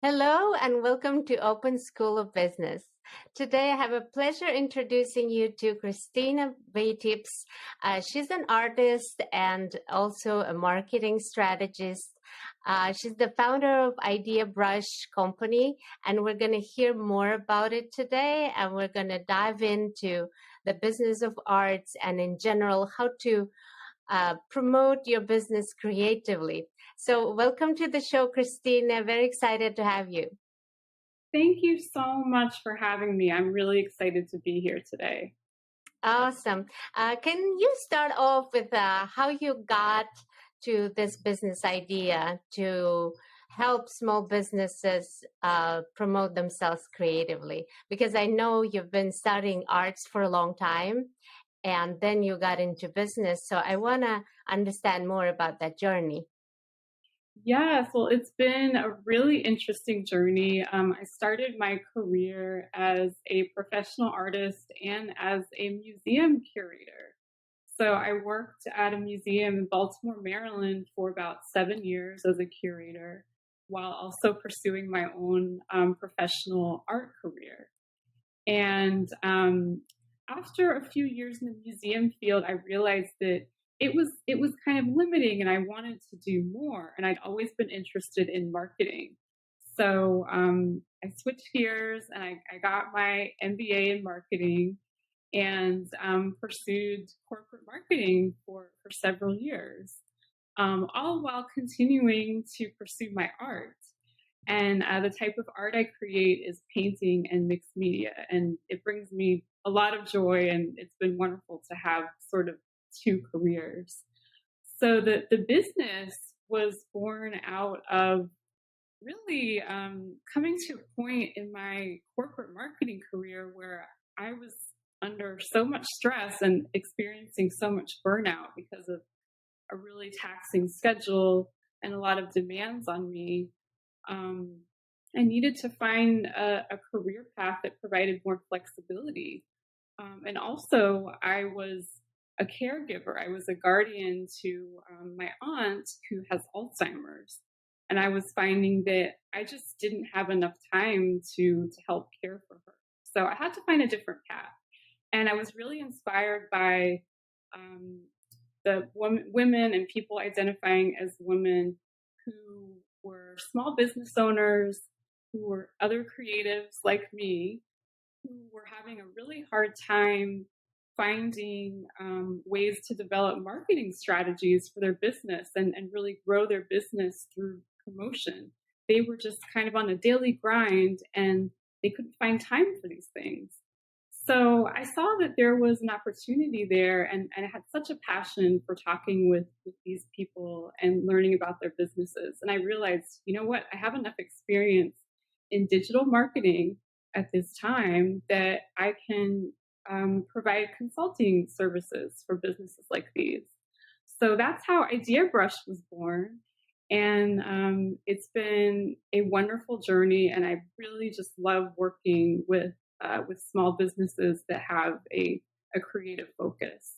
Hello and welcome to Open School of Business. Today I have a pleasure introducing you to Christina Batipps. She's an artist and also a marketing strategist. She's the founder of IdeaBrush company, and we're going to hear more about it today. And we're going to dive into the business of arts and in general, how to promote your business creatively. So welcome to the show, Christina. Very excited to have you. Thank you so much for having me. I'm really excited to be here today. Awesome. Can you start off with how you got to this business idea to help small businesses promote themselves creatively? Because I know you've been studying arts for a long time and then you got into business. So I want to understand more about that journey. Yes, well, it's been a really interesting journey. I started my career as a professional artist and as a museum curator. So I worked at a museum in Baltimore, Maryland for about 7 years as a curator, while also pursuing my own professional art career. And after a few years in the museum field, I realized that it was kind of limiting, and I wanted to do more. And I'd always been interested in marketing, so I switched gears and I got my MBA in marketing and pursued corporate marketing for several years, all while continuing to pursue my art. And the type of art I create is painting and mixed media. And it brings me a lot of joy. And it's been wonderful to have sort of two careers. So the business was born out of really coming to a point in my corporate marketing career where I was under so much stress and experiencing so much burnout because of a really taxing schedule and a lot of demands on me. I needed to find a career path that provided more flexibility. And also, I was a caregiver. I was a guardian to my aunt who has Alzheimer's. And I was finding that I just didn't have enough time to help care for her. So I had to find a different path. And I was really inspired by the women and people identifying as women who were small business owners, who were other creatives like me, who were having a really hard time finding ways to develop marketing strategies for their business and really grow their business through promotion. They were just kind of on a daily grind and they couldn't find time for these things. So I saw that there was an opportunity there, and I had such a passion for talking with these people and learning about their businesses. And I realized, you know what, I have enough experience in digital marketing at this time that I can provide consulting services for businesses like these. So that's how IdeaBrush was born. And it's been a wonderful journey, and I really just love working with small businesses that have a creative focus.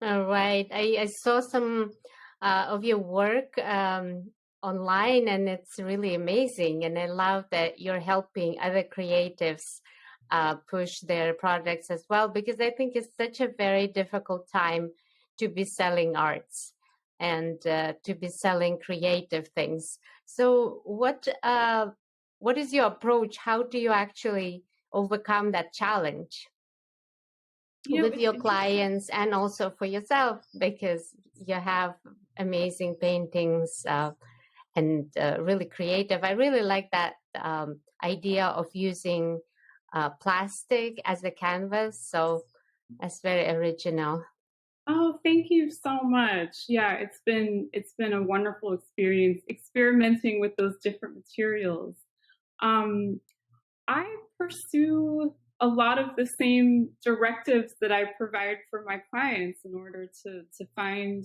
All right. I saw some of your work online, and it's really amazing. And I love that you're helping other creatives push their products as well, because I think it's such a very difficult time to be selling arts and to be selling creative things. So what is your approach? How do you actually overcome that challenge with your clients and also for yourself, because you have amazing paintings and really creative. I really like that idea of using plastic as a canvas. So that's very original. Oh, thank you so much. Yeah, it's been a wonderful experience experimenting with those different materials. I pursue a lot of the same directives that I provide for my clients in order to find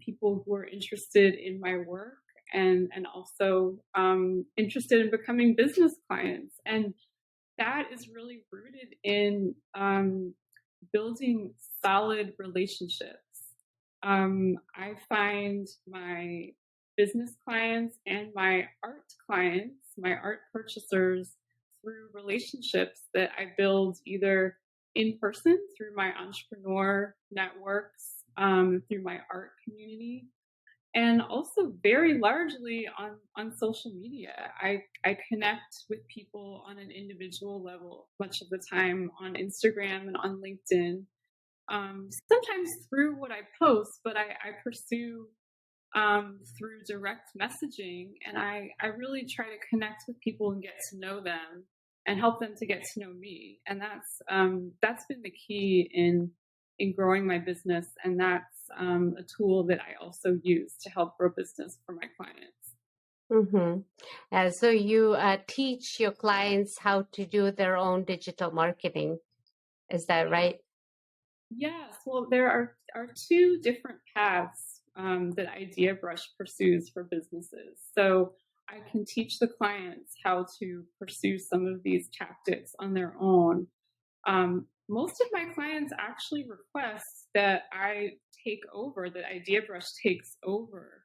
people who are interested in my work and also interested in becoming business clients. And that is really rooted in building solid relationships. I find my business clients and my art clients my art purchasers, through relationships that I build either in person through my entrepreneur networks, through my art community, and also very largely on social media. I connect with people on an individual level much of the time on Instagram and on LinkedIn. Sometimes through what I post, but I pursue through direct messaging, and I really try to connect with people and get to know them and help them to get to know me. And that's been the key in growing my business, and that's a tool that I also use to help grow business for my clients. Mm-hmm. So you teach your clients how to do their own digital marketing. Is that right? Yes, well, there are two different paths that IdeaBrush pursues for businesses. So I can teach the clients how to pursue some of these tactics on their own. Most of my clients actually request that I take over, that IdeaBrush takes over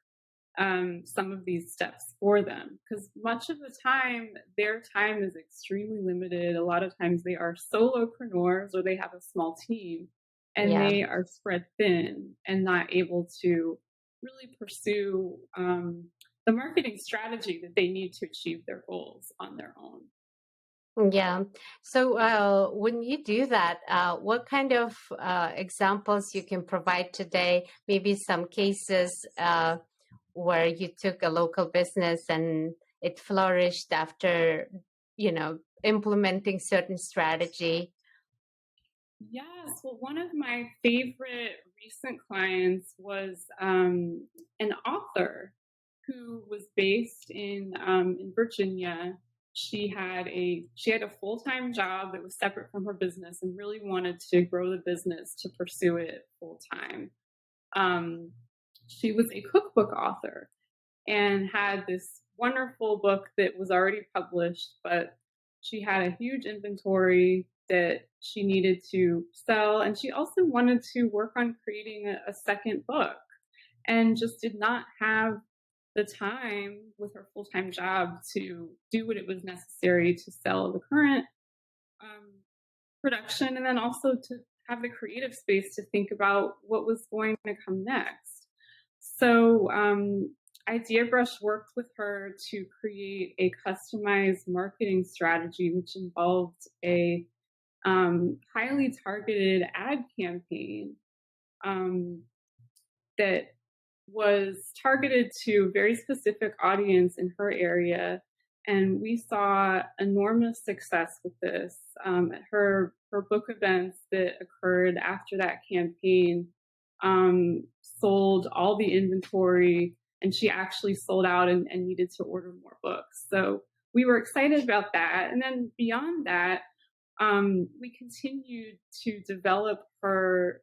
some of these steps for them, because much of the time their time is extremely limited. A lot of times they are solopreneurs or they have a small team and Yeah. they are spread thin and not able to really pursue the marketing strategy that they need to achieve their goals on their own. Yeah. So when you do that, what kind of examples you can provide today? Maybe some cases where you took a local business and it flourished after, implementing certain strategy. Yes, well, one of my favorite recent clients was an author who was based in Virginia. She had a full time job that was separate from her business, and really wanted to grow the business to pursue it full time. Um, she was a cookbook author and had this wonderful book that was already published, but she had a huge inventory that she needed to sell. And she also wanted to work on creating a second book and just did not have the time with her full time job to do what it was necessary to sell the current um, production, and then also to have the creative space to think about what was going to come next. So IdeaBrush worked with her to create a customized marketing strategy, which involved a highly targeted ad campaign um, that was targeted to a very specific audience in her area. And we saw enormous success with this. Her book events that occurred after that campaign sold all the inventory, and she actually sold out and needed to order more books. So we were excited about that. And then beyond that, we continued to develop her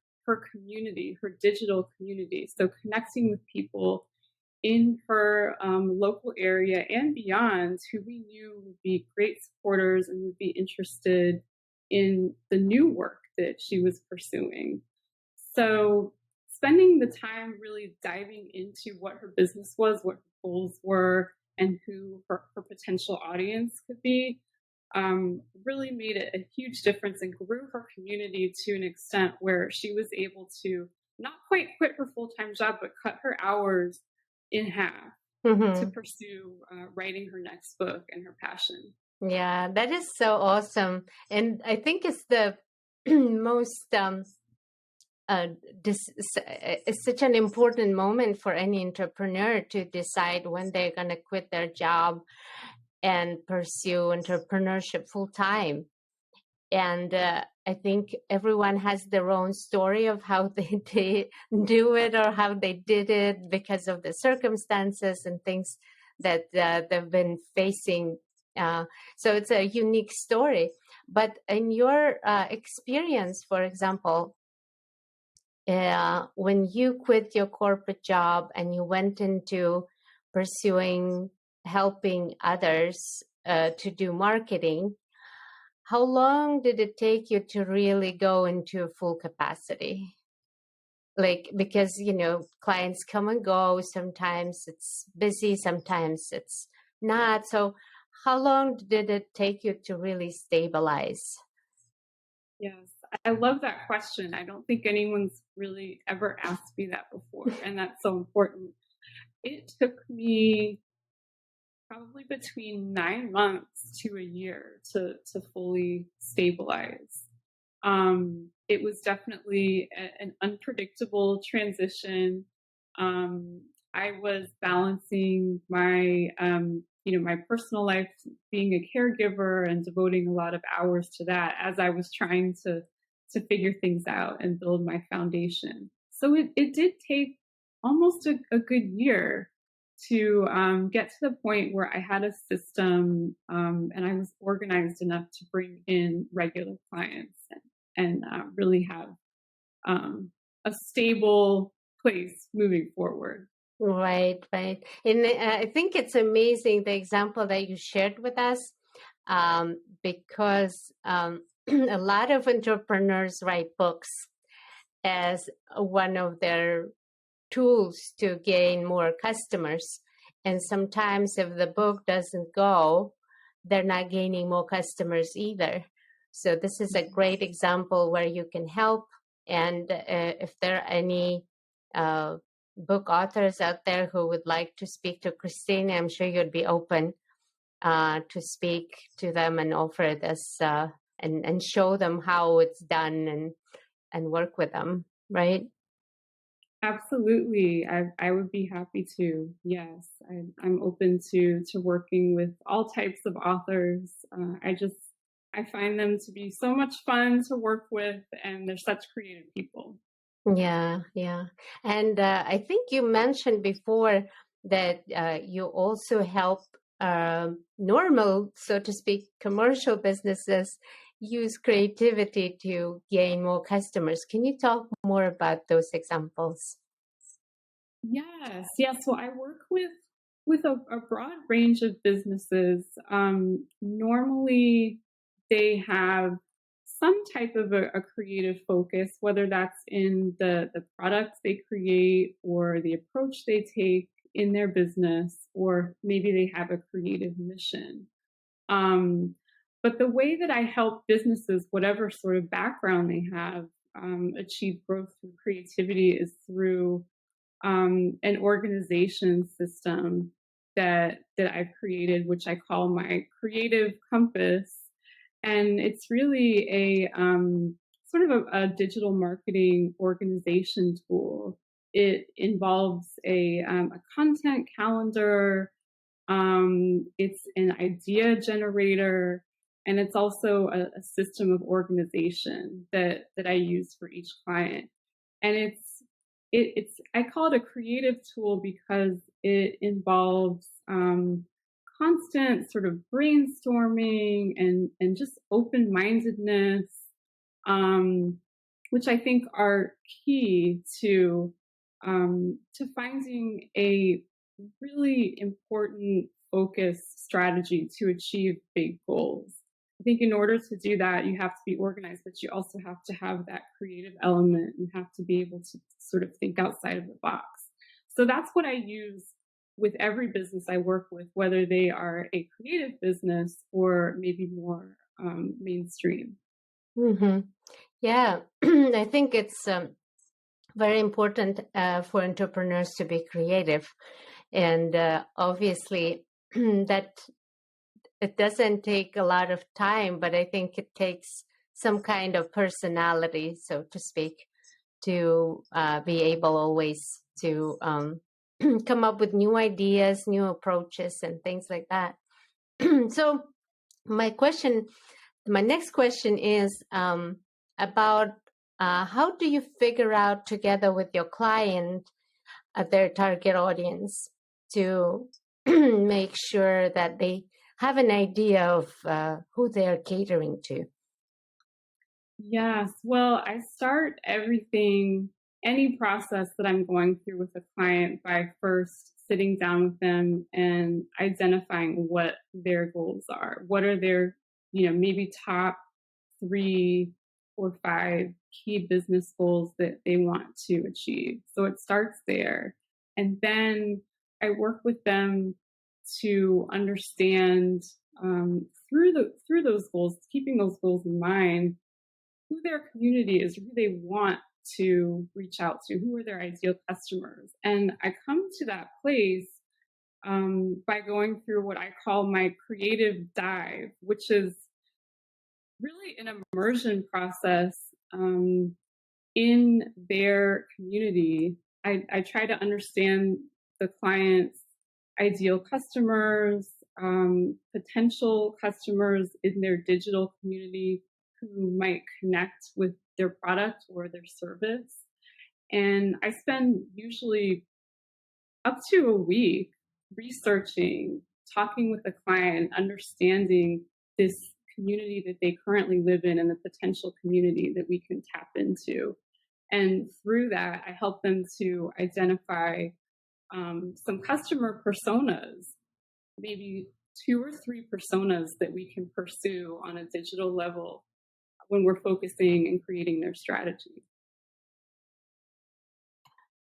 community, her digital community. So connecting with people in her local area and beyond who we knew would be great supporters and would be interested in the new work that she was pursuing. So spending the time really diving into what her business was, what her goals were, and who her potential audience could be really made a huge difference and grew her community to an extent where she was able to not quite quit her full-time job, but cut her hours in half to Mm-hmm. pursue writing her next book and her passion. Yeah, that is so awesome. And I think it's the most uh, it's such an important moment for any entrepreneur to decide when they're going to quit their job and pursue entrepreneurship full time. And I think everyone has their own story of how they do it or how they did it because of the circumstances and things that they've been facing. So it's a unique story. But in your experience, for example, when you quit your corporate job and you went into pursuing helping others to do marketing, how long did it take you to really go into full capacity? Like, because, clients come and go. Sometimes it's busy, sometimes it's not. So how long did it take you to really stabilize? Yes, I love that question. I don't think anyone's really ever asked me that before, and that's so important. It took me probably between 9 months to a year to fully stabilize. It was definitely an unpredictable transition. Um, I was balancing my, my personal life, being a caregiver, and devoting a lot of hours to that as I was trying to figure things out and build my foundation. So it did take almost a good year to get to the point where I had a system and I was organized enough to bring in regular clients and really have a stable place moving forward. Right, right. And I think it's amazing the example that you shared with us, because a lot of entrepreneurs write books as one of their tools to gain more customers. And sometimes if the book doesn't go, they're not gaining more customers either. So this is a great example where you can help. And if there are any book authors out there who would like to speak to Christine, I'm sure you'd be open to speak to them and offer this and show them how it's done and work with them, right? Absolutely, I would be happy to. Yes, I'm open to working with all types of authors. I find them to be so much fun to work with, and they're such creative people. Yeah, yeah. And I think you mentioned before that you also help normal, so to speak, commercial businesses use creativity to gain more customers. Can you talk more about those examples? Yes, yes. So I work with a broad range of businesses. Normally, they have some type of a creative focus, whether that's in the products they create or the approach they take in their business, or maybe they have a creative mission. Um, but the way that I help businesses, whatever sort of background they have, achieve growth through creativity is through an organization system that I've created, which I call my creative compass, and it's really a sort of a digital marketing organization tool. It involves a content calendar. It's an idea generator, and it's also a system of organization that I use for each client. And it's I call it a creative tool because it involves constant sort of brainstorming and just open mindedness, um, which I think are key to finding a really important focus strategy to achieve big goals. I think in order to do that, you have to be organized, but you also have to have that creative element. You have to be able to sort of think outside of the box. So that's what I use with every business I work with, whether they are a creative business or maybe more mainstream. Mm-hmm. Yeah, I think it's very important for entrepreneurs to be creative. And obviously, that it doesn't take a lot of time, but I think it takes some kind of personality, so to speak, to be able always to come up with new ideas, new approaches, and things like that. So my next question is about how do you figure out together with your client their target audience to make sure that they have an idea of who they are catering to? Yes. Well, I start any process that I'm going through with a client by first sitting down with them and identifying what their goals are. What are their, maybe top 3 or 5 key business goals that they want to achieve. So it starts there. And then I work with them to understand through those goals, keeping those goals in mind, who their community is, who they want to reach out to, who are their ideal customers. And I come to that place by going through what I call my creative dive, which is really an immersion process in their community. I try to understand the client's ideal customers, potential customers in their digital community who might connect with their product or their service. And I spend usually up to a week researching, talking with the client, understanding this community that they currently live in and the potential community that we can tap into. And through that, I help them to identify some customer personas, maybe 2 or 3 personas that we can pursue on a digital level when we're focusing and creating their strategy.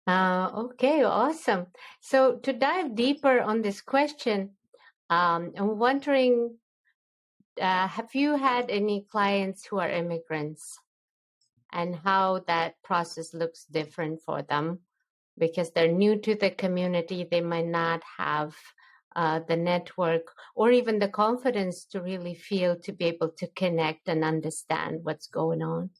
Okay, awesome. So to dive deeper on this question, I'm wondering, have you had any clients who are immigrants and how that process looks different for them? Because they're new to the community, they might not have the network or even the confidence to really feel to be able to connect and understand what's going on.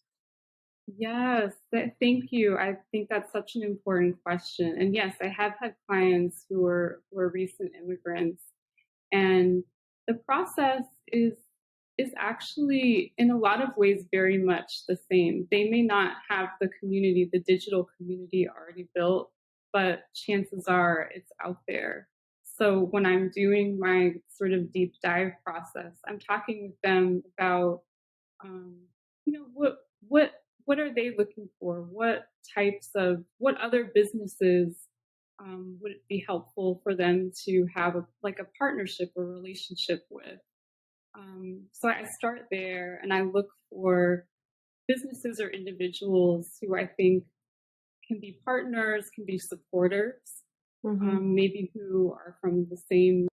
Yes, thank you. I think that's such an important question. And yes, I have had clients who were recent immigrants, and the process is actually in a lot of ways very much the same. They may not have the community, the digital community already built, but chances are it's out there. So when I'm doing my sort of deep dive process, I'm talking with them about um, what what are they looking for? What other businesses would it be helpful for them to have like a partnership or relationship with? So I start there and I look for businesses or individuals who I think can be partners, can be supporters, maybe who are from the same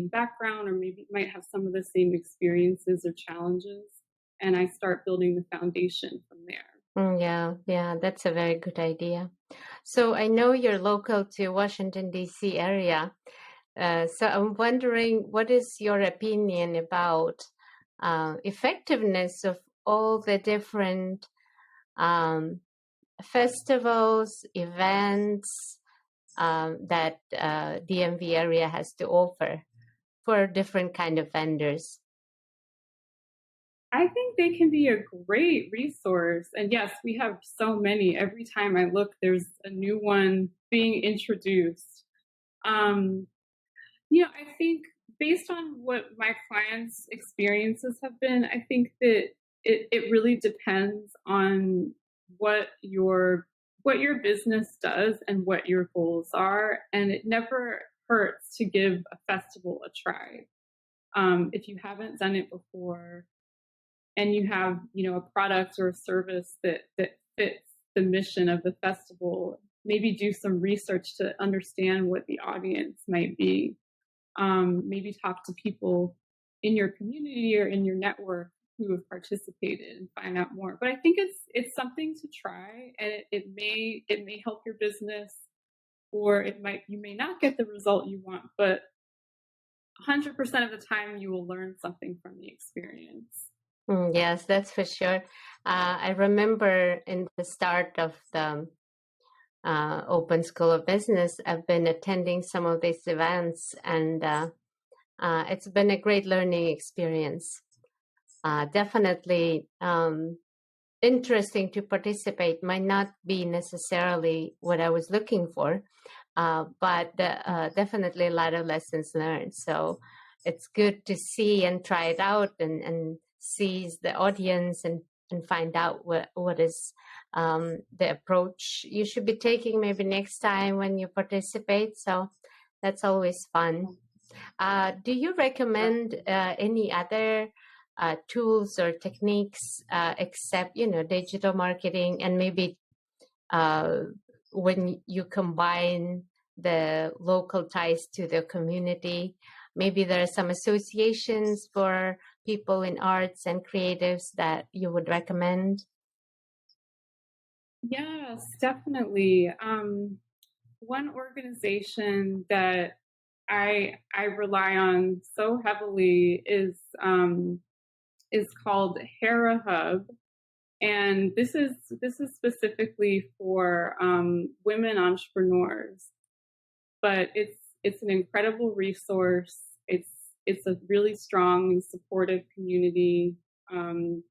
background, or maybe might have some of the same experiences or challenges. And I start building the foundation from there. Yeah, that's a very good idea. So I know you're local to Washington, D.C. area. So I'm wondering, what is your opinion about effectiveness of all the different festivals, events that DMV area has to offer for different kind of vendors? I think they can be a great resource. And yes, we have so many. Every time I look, there's a new one being introduced. I think based on what my clients' experiences have been, I think that it really depends on what your business does and what your goals are. And it never hurts to give a festival a try. If you haven't done it before, and you have a product or a service that fits the mission of the festival, maybe do some research to understand what the audience might be. Maybe talk to people in your community or in your network who have participated and find out more. But I think it's something to try, and it may help your business, or you may not get the result you want, but 100% of the time you will learn something from the experience. Yes, that's for sure. I remember in the start of the Open School of Business, I've been attending some of these events, and it's been a great learning experience. Definitely interesting to participate. Might not be necessarily what I was looking for, but definitely a lot of lessons learned. So it's good to see and try it out and seize the audience and find out what is the approach you should be taking maybe next time when you participate. So that's always fun. Do you recommend any other tools or techniques except digital marketing, and maybe when you combine the local ties to the community, maybe there are some associations for people in arts and creatives that you would recommend? Yes, definitely. One organization that I rely on so heavily is called Hera Hub, and this is specifically for women entrepreneurs. But it's an incredible resource. It's a really strong and supportive community. Um,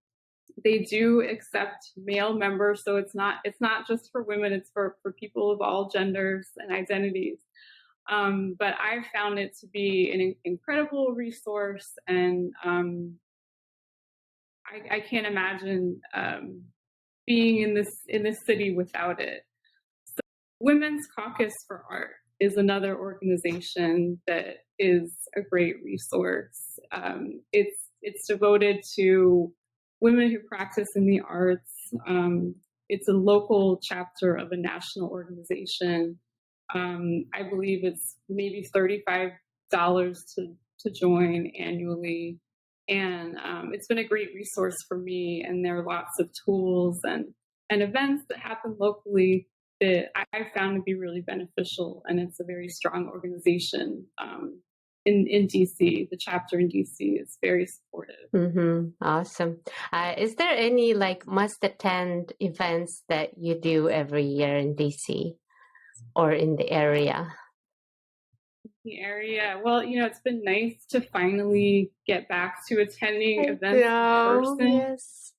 they do accept male members, so it's not just for women. It's for people of all genders and identities. But I've found it to be an incredible resource, and I can't imagine being in this city without it. So, Women's Caucus for Art is another organization that is a great resource. It's devoted to women who practice in the arts. It's a local chapter of a national organization. I believe it's maybe $35 to join annually. And it's been a great resource for me. And there are lots of tools and events that happen locally that I found to be really beneficial. And it's a very strong organization in DC. The chapter in DC is very supportive. Mm-hmm. Awesome. Is there any like must attend events that you do every year in DC or in the area? The area. Well, it's been nice to finally get back to attending events in person. Yes.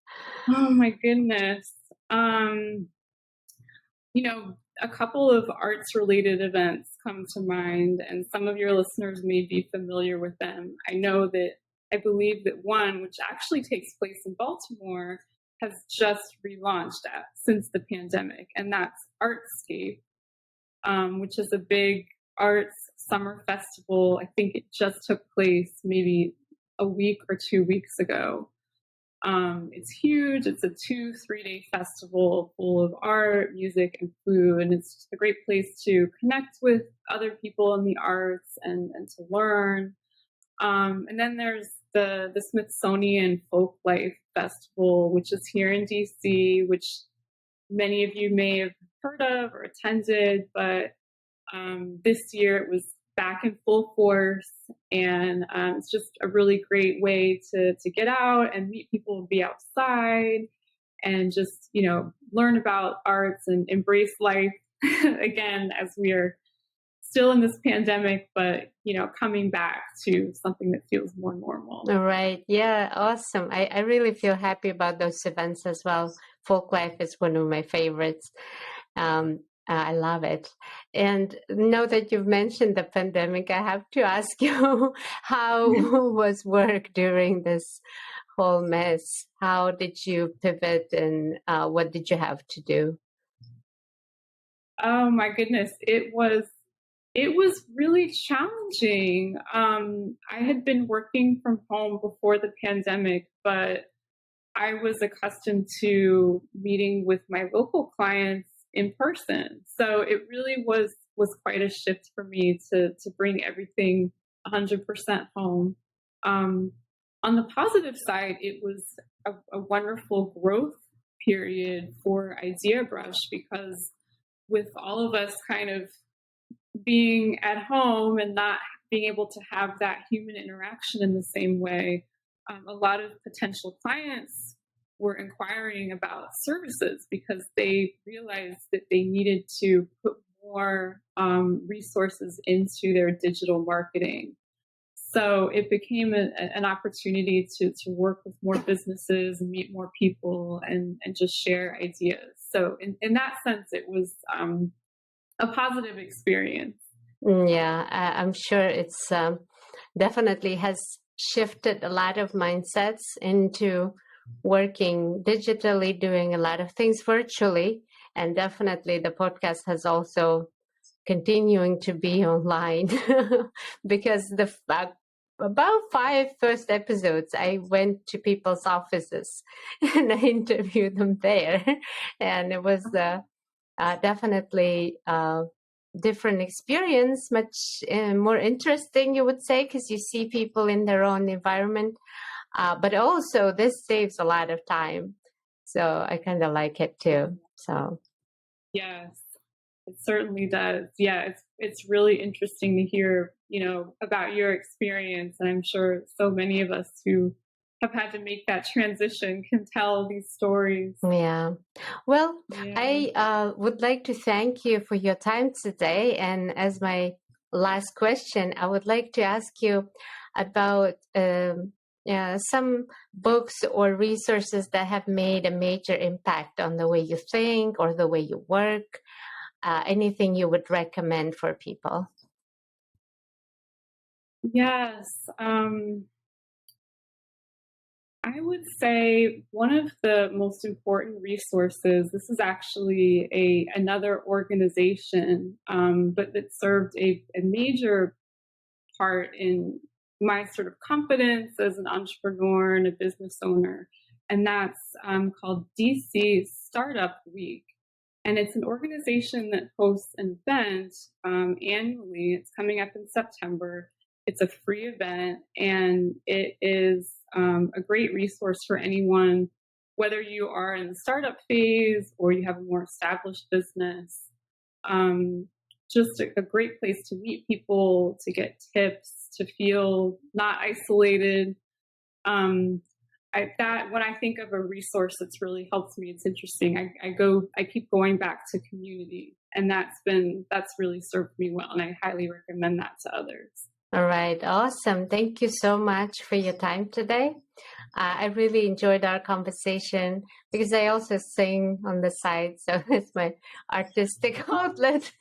Oh my goodness. A couple of arts related events come to mind, and some of your listeners may be familiar with them. I believe that one, which actually takes place in Baltimore, has just relaunched since the pandemic, and that's Artscape, which is a big arts summer festival. I think it just took place maybe a week or 2 weeks ago. It's huge. It's a 2-3 day festival full of art, music, and food. And it's just a great place to connect with other people in the arts and to learn. And then there's the Smithsonian Folk Life Festival, which is here in DC, which many of you may have heard of or attended. But this year it was back in full force, and it's just a really great way to get out and meet people, be outside, and just learn about arts and embrace life again as we are still in this pandemic, but coming back to something that feels more normal. All right. Yeah, awesome. I really feel happy about those events as well. Folk life is one of my favorites. I love it. And now that you've mentioned the pandemic, I have to ask you, how was work during this whole mess? How did you pivot, and what did you have to do? Oh my goodness, it was really challenging. I had been working from home before the pandemic, but I was accustomed to meeting with my local clients in person. So it really was quite a shift for me to bring everything 100% home. On the positive side, it was a wonderful growth period for IdeaBrush, because with all of us kind of being at home and not being able to have that human interaction in the same way, a lot of potential clients were inquiring about services because they realized that they needed to put more resources into their digital marketing. So it became an opportunity to work with more businesses and meet more people and just share ideas. So in that sense, it was a positive experience. Yeah, I'm sure it's definitely has shifted a lot of mindsets into working digitally, doing a lot of things virtually. And definitely the podcast has also continuing to be online because about 5 first episodes, I went to people's offices and I interviewed them there. And it was definitely different experience, much more interesting, you would say, because you see people in their own environment. But also, this saves a lot of time. So I kind of like it too. So Yes, it certainly does. Yeah, it's really interesting to hear, about your experience, and I'm sure so many of us who have had to make that transition can tell these stories. yeah. Well, Yeah. I would like to thank you for your time today. And as my last question, I would like to ask you about some books or resources that have made a major impact on the way you think or the way you work. Anything you would recommend for people? Yes. I would say one of the most important resources. This is actually a another organization, but that served a major part in my sort of confidence as an entrepreneur and a business owner, and that's called DC Startup Week. And it's an organization that hosts an event annually. It's coming up in September. It's a free event, and it is a great resource for anyone, whether you are in the startup phase or you have a more established business. Um, just a great place to meet people, to get tips, to feel not isolated. Um, that when I think of a resource that's really helped me, it's interesting. I keep going back to community, and that's really served me well, and I highly recommend that to others. All right, awesome. Thank you so much for your time today. I really enjoyed our conversation because I also sing on the side, so it's my artistic outlet.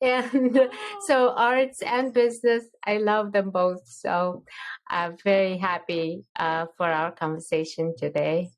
And so, arts and business, I love them both. So, I'm very happy for our conversation today.